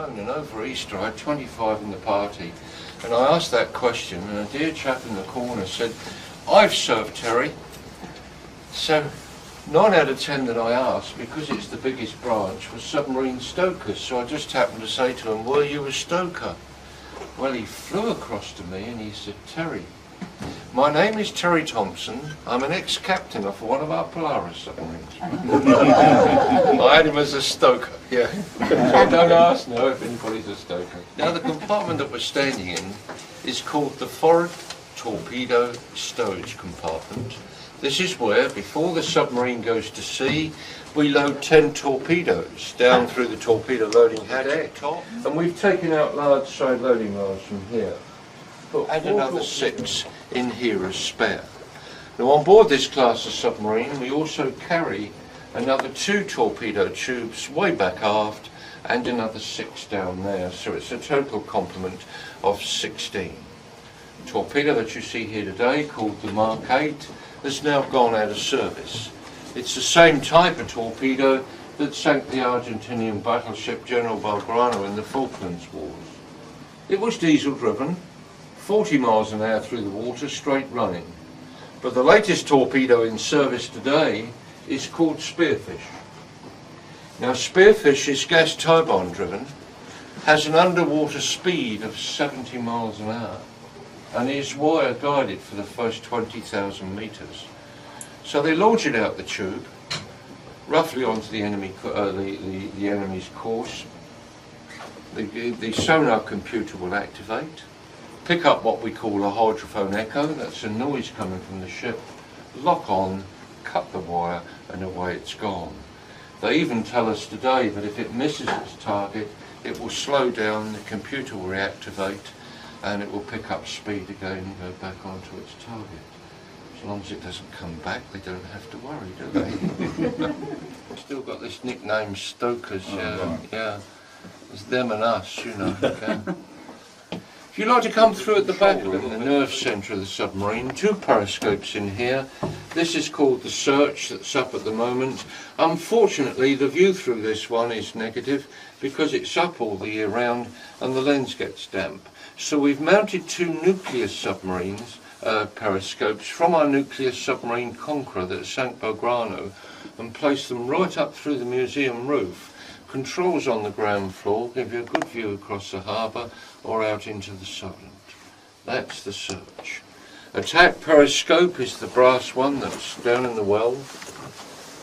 alone, and over Easter I had 25 in the party, and I asked that question, and a dear chap in the corner said, "I've served, Terry." So 9 out of 10 that I asked, because it's the biggest branch, was submarine stokers. So I just happened to say to him, "Were you a stoker?" Well, he flew across to me and he said, "Terry, my name is Terry Thompson. I'm an ex-captain of one of our Polaris submarines." I had him as a stoker, yeah. Don't ask now if anybody's a stoker. Now the compartment that we're standing in is called the forward torpedo stowage compartment. This is where, before the submarine goes to sea, we load 10 torpedoes down through the torpedo loading hatch at the top. And we've taken out large side loading lines from here. And another 6 in here as spare. Now on board this class of submarine we also carry another 2 torpedo tubes way back aft and another 6 down there, so it's a total complement of 16. The torpedo that you see here today, called the Mark 8, has now gone out of service. It's the same type of torpedo that sank the Argentinian battleship General Belgrano in the Falklands Wars. It was diesel driven, 40 miles an hour through the water, straight running. But the latest torpedo in service today is called Spearfish. Now Spearfish is gas turbine driven, has an underwater speed of 70 miles an hour, and is wire guided for the first 20,000 metres. So they launch it out the tube, roughly onto the enemy's course. The sonar computer will activate, pick up what we call a hydrophone echo, that's a noise coming from the ship, lock on, cut the wire, and away it's gone. They even tell us today that if it misses its target, it will slow down, the computer will reactivate, and it will pick up speed again and go back onto its target. As long as it doesn't come back, they don't have to worry, do they? Still got this nickname Stokers, yeah. It's them and us, you know. Okay. If you'd like to come through at the back in the nerve centre of the submarine, 2 periscopes in here. This is called the Search, that's up at the moment. Unfortunately, the view through this one is negative because it's up all the year round and the lens gets damp. So we've mounted 2 nuclear submarines, periscopes from our nuclear submarine Conqueror that sank Belgrano, and placed them right up through the museum roof. Controls on the ground floor give you a good view across the harbour or out into the Solent. That's the Search. Attack periscope is the brass one that's down in the well.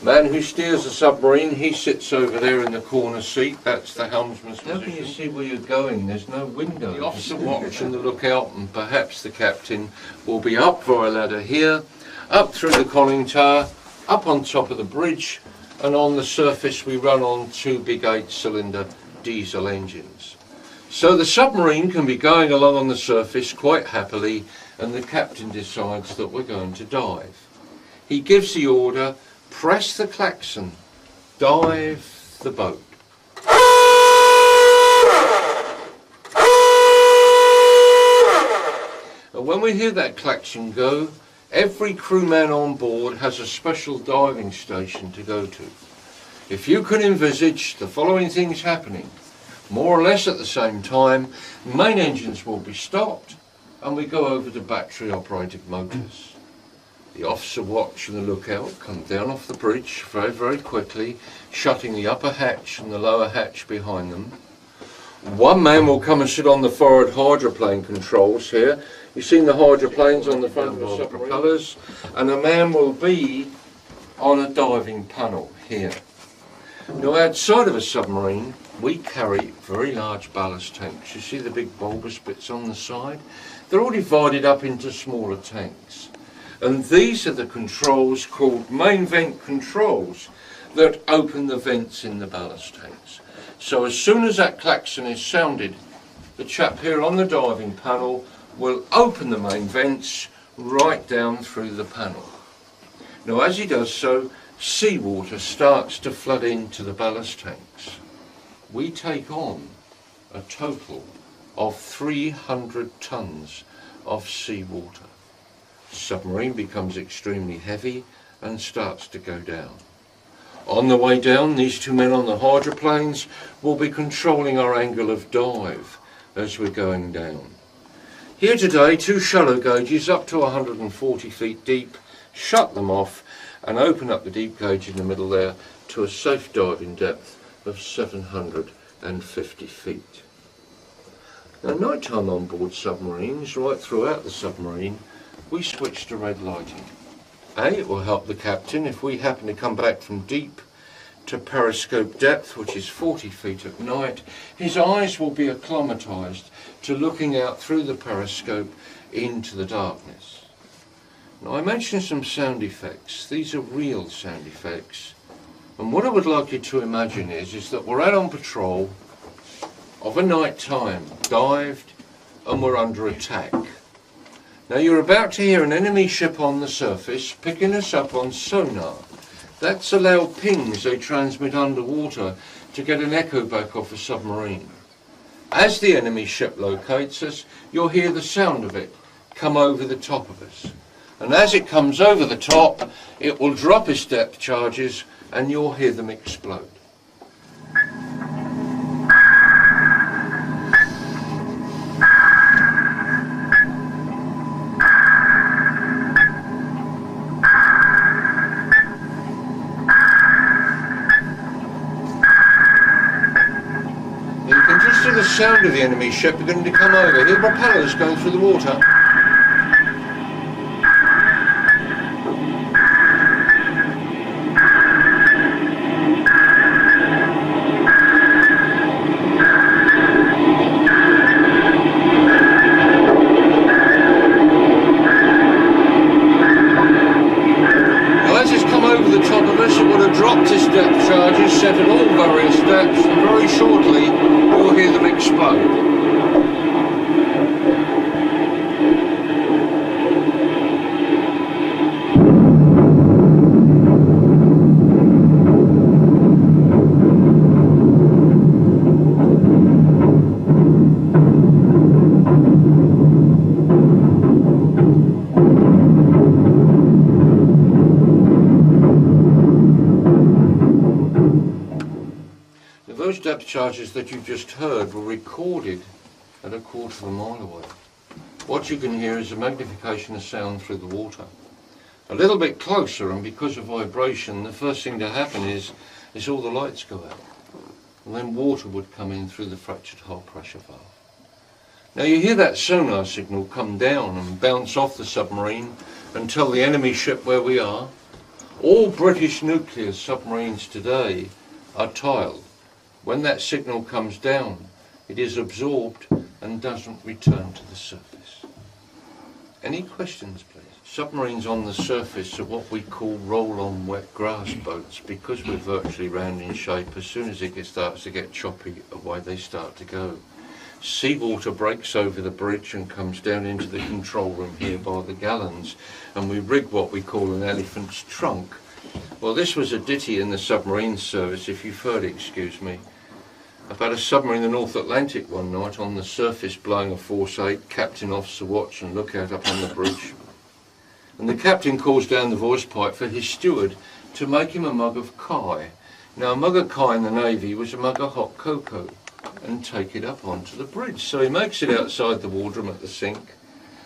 Man who steers the submarine, he sits over there in the corner seat, that's the helmsman's position. How can you see where you're going? There's no window. The officer watch and the lookout, and perhaps the captain, will be up via a ladder here, up through the conning tower, up on top of the bridge, and on the surface we run on 2 big 8-cylinder diesel engines. So the submarine can be going along on the surface quite happily, and the captain decides that we're going to dive. He gives the order, press the klaxon, dive the boat. And when we hear that klaxon go, every crewman on board has a special diving station to go to. If you can envisage the following things happening, more or less at the same time, main engines will be stopped and we go over to battery operated motors. The officer watch and the lookout come down off the bridge very, very quickly, shutting the upper hatch and the lower hatch behind them. One man will come and sit on the forward hydroplane controls here. You've seen the hydroplanes on the front of the propellers, and a man will be on a diving panel here. Now outside of a submarine, we carry very large ballast tanks. You see the big bulbous bits on the side? They're all divided up into smaller tanks. And these are the controls called main vent controls that open the vents in the ballast tanks. So as soon as that klaxon is sounded, the chap here on the diving panel will open the main vents right down through the panel. Now as he does so, seawater starts to flood into the ballast tanks. We take on a total of 300 tons of seawater. Submarine becomes extremely heavy and starts to go down. On the way down, these two men on the hydroplanes will be controlling our angle of dive as we're going down. Here today, two shallow gauges up to 140 feet deep, shut them off and open up the deep gauge in the middle there to a safe diving depth of 750 feet. Now, night time on board submarines, right throughout the submarine, we switch to red lighting. It will help the captain if we happen to come back from deep to periscope depth, which is 40 feet at night. His eyes will be acclimatized to looking out through the periscope into the darkness. Now, I mentioned some sound effects. These are real sound effects. And what I would like you to imagine is that we're out on patrol of a night time, dived, and we're under attack. Now, you're about to hear an enemy ship on the surface picking us up on sonar. That's the loud pings they transmit underwater to get an echo back off a submarine. As the enemy ship locates us, you'll hear the sound of it come over the top of us. And as it comes over the top, it will drop its depth charges and you'll hear them explode. The sound of the enemy ship beginning to come over. Hear the propellers going through the water. Now, as it's come over the top of us, it would have dropped its depth charges, set at all various depths, and very shortly you'll hear them explode. Those depth charges that you just heard were recorded at a quarter of a mile away. What you can hear is a magnification of sound through the water. A little bit closer, and because of vibration, the first thing to happen is all the lights go out. And then water would come in through the fractured hull pressure valve. Now you hear that sonar signal come down and bounce off the submarine and tell the enemy ship where we are. All British nuclear submarines today are tiled. When that signal comes down, it is absorbed and doesn't return to the surface. Any questions, please? Submarines on the surface are what we call roll-on wet grass boats because we're virtually round in shape. As soon as it starts to get choppy, away they start to go. Seawater breaks over the bridge and comes down into the control room here by the gallons, and we rig what we call an elephant's trunk. Well, this was a ditty in the submarine service, if you've heard it, excuse me, about a submarine in the North Atlantic one night on the surface blowing a force 8, captain officer watch and lookout up on the bridge. And the captain calls down the voice pipe for his steward to make him a mug of Kai. Now, a mug of Kai in the Navy was a mug of hot cocoa, and take it up onto the bridge. So he makes it outside the wardroom at the sink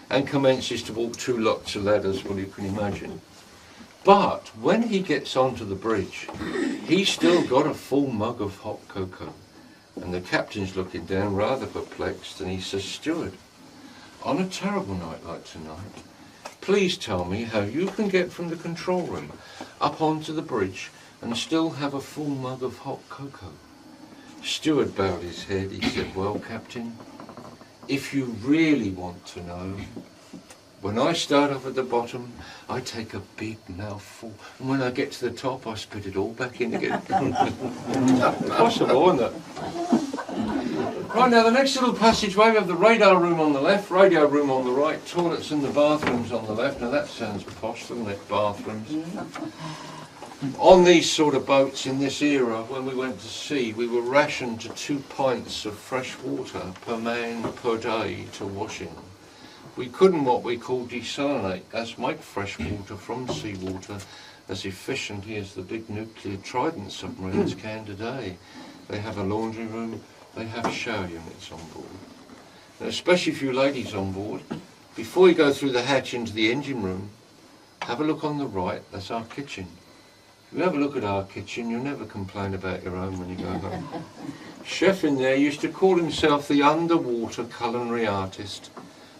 and commences to walk 2 lots of ladders, well, you can imagine. But when he gets onto the bridge, he's still got a full mug of hot cocoa. And the captain's looking down rather perplexed, and he says, "Steward, on a terrible night like tonight, please tell me how you can get from the control room up onto the bridge and still have a full mug of hot cocoa." Steward bowed his head. He said, "Well, Captain, if you really want to know, when I start off at the bottom, I take a big mouthful, and when I get to the top, I spit it all back in again." Possible, isn't it? Right, now the next little passageway, we have the radar room on the left, radio room on the right, toilets and the bathrooms on the left. Now that sounds posh, doesn't it? Bathrooms. On these sort of boats in this era, when we went to sea, we were rationed to 2 pints of fresh water per man per day to wash in. We couldn't what we call desalinate, that's make fresh water from seawater as efficient as the big nuclear Trident submarines can today. They have a laundry room, they have shower units on board. And especially if you ladies on board, before you go through the hatch into the engine room, have a look on the right, that's our kitchen. If you have a look at our kitchen, you'll never complain about your own when you go home. Chef in there used to call himself the underwater culinary artist.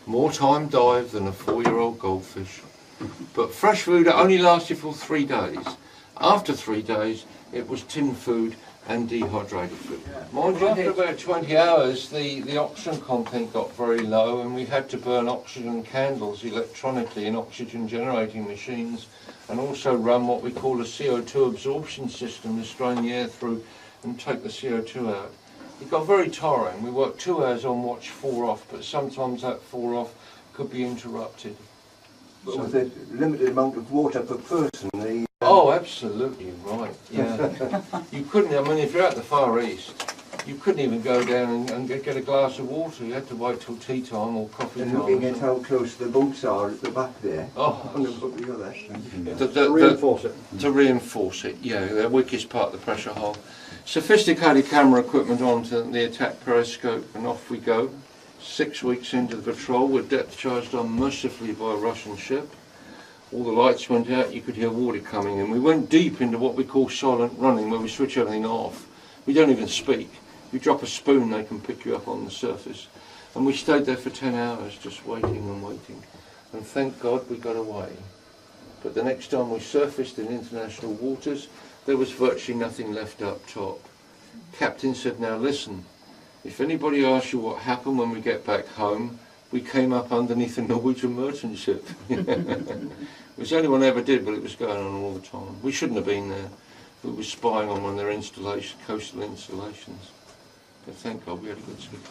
More time dive than a 4-year-old goldfish. But fresh food only lasted for 3 days. After 3 days, it was tin food and dehydrated food. Mind you, after about 20 hours, the oxygen content got very low, and we had to burn oxygen candles electronically in oxygen generating machines, and also run what we call a CO2 absorption system to strain the air through and take the CO2 out. It got very tiring. We worked 2 hours on watch 4 off, but sometimes that 4 off could be interrupted. But with a limited amount of water per person, Oh, absolutely right. Yeah, you couldn't. I mean, if you're at the Far East, you couldn't even go down and get a glass of water. You had to wait till tea time or coffee time. And looking at how close the bunks are at the back there. Oh, on the other. To reinforce it. To reinforce it, yeah. The weakest part, the pressure hull. Sophisticated camera equipment onto the attack periscope, and off we go. 6 weeks into the patrol, we're depth charged unmercifully by a Russian ship. All the lights went out, you could hear water coming in. We went deep into what we call silent running, where we switch everything off. We don't even speak. You drop a spoon, they can pick you up on the surface. And we stayed there for 10 hours, just waiting and waiting. And thank God we got away. But the next time we surfaced in international waters, there was virtually nothing left up top. Captain said, now listen, if anybody asks you what happened when we get back home, we came up underneath a Norwegian merchant ship. It was the only one I ever did, but it was going on all the time. We shouldn't have been there. We were spying on one of their coastal installations. But thank God we had a good trip.